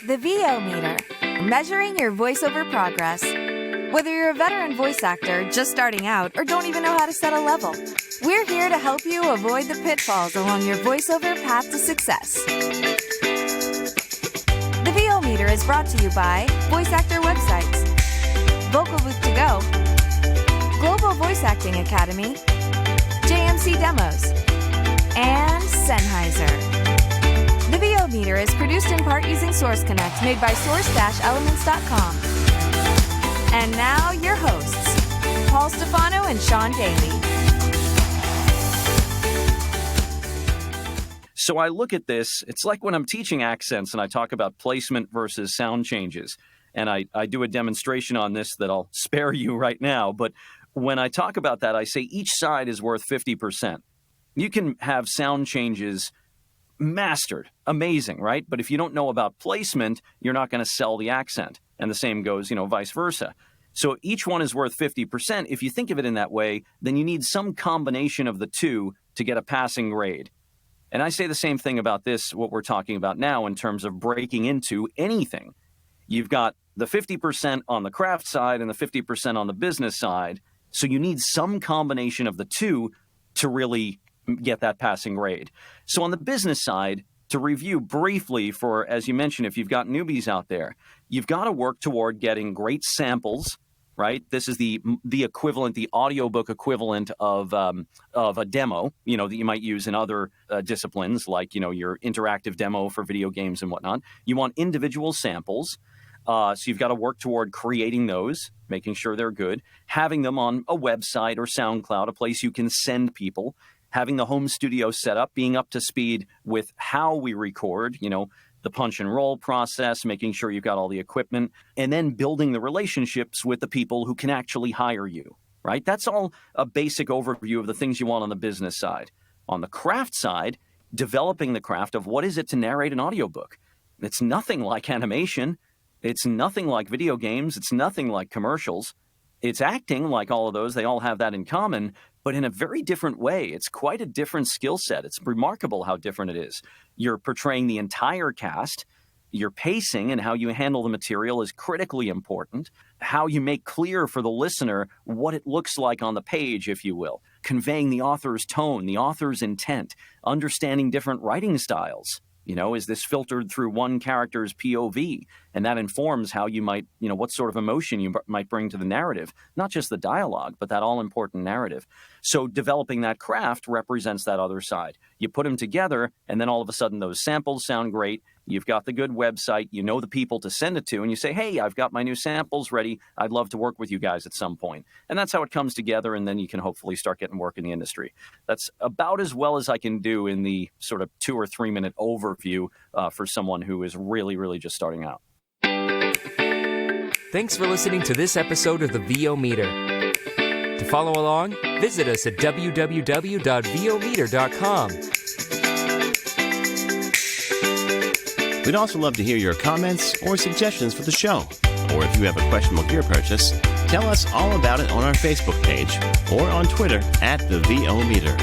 The VO Meter, measuring your voiceover progress. Whether you're a veteran voice actor just starting out or don't even know how to set a level, we're here to help you avoid the pitfalls along your voiceover path to success. The VO Meter is brought to you by Voice Actor Websites, Vocal Booth to Go, Global Voice Acting Academy, JMC Demos, and Sennheiser. The VO Meter is produced in part using Source Connect, made by source-elements.com. And now, your hosts, Paul Stefano and Sean Daly. So I look at this, it's like when I'm teaching accents and I talk about placement versus sound changes. And I do a demonstration on this that I'll spare you right now. But when I talk about that, I say each side is worth 50%. You can have sound changes mastered, amazing, right? But if you don't know about placement, you're not going to sell the accent. And the same goes, vice versa. So each one is worth 50%. If you think of it in that way, then you need some combination of the two to get a passing grade. And I say the same thing about this, what we're talking about now, in terms of breaking into anything. You've got the 50% on the craft side and the 50% on the business side. So you need some combination of the two to really get that passing grade. So on the business side, to review briefly for, as you mentioned, if you've got newbies out there, you've got to work toward getting great samples, right? This is the equivalent, the audiobook equivalent of a demo, that you might use in other disciplines, like, your interactive demo for video games and whatnot. You want individual samples. So you've got to work toward creating those, making sure they're good, having them on a website or SoundCloud, a place you can send people, having the home studio set up, being up to speed with how we record, the punch and roll process, making sure you've got all the equipment, and then building the relationships with the people who can actually hire you, right? That's all a basic overview of the things you want on the business side. On the craft side, developing the craft of what is it to narrate an audiobook. It's nothing like animation. It's nothing like video games. It's nothing like commercials. It's acting like all of those. They all have that in common, but in a very different way. It's quite a different skill set. It's remarkable how different it is. You're portraying the entire cast. Your pacing and how you handle the material is critically important. How you make clear for the listener what it looks like on the page, if you will. Conveying the author's tone, the author's intent, understanding different writing styles. Is this filtered through one character's POV? And that informs how you might, what sort of emotion you might bring to the narrative, not just the dialogue, but that all-important narrative. So developing that craft represents that other side. You put them together, and then all of a sudden those samples sound great. You've got the good website. You know the people to send it to, and you say, hey, I've got my new samples ready. I'd love to work with you guys at some point. And that's how it comes together, and then you can hopefully start getting work in the industry. That's about as well as I can do in the sort of 2 or 3 minute overview for someone who is really, really just starting out. Thanks for listening to this episode of the VO Meter. To follow along, visit us at www.vometer.com. We'd also love to hear your comments or suggestions for the show. Or if you have a questionable gear purchase, tell us all about it on our Facebook page or on Twitter @the VO Meter.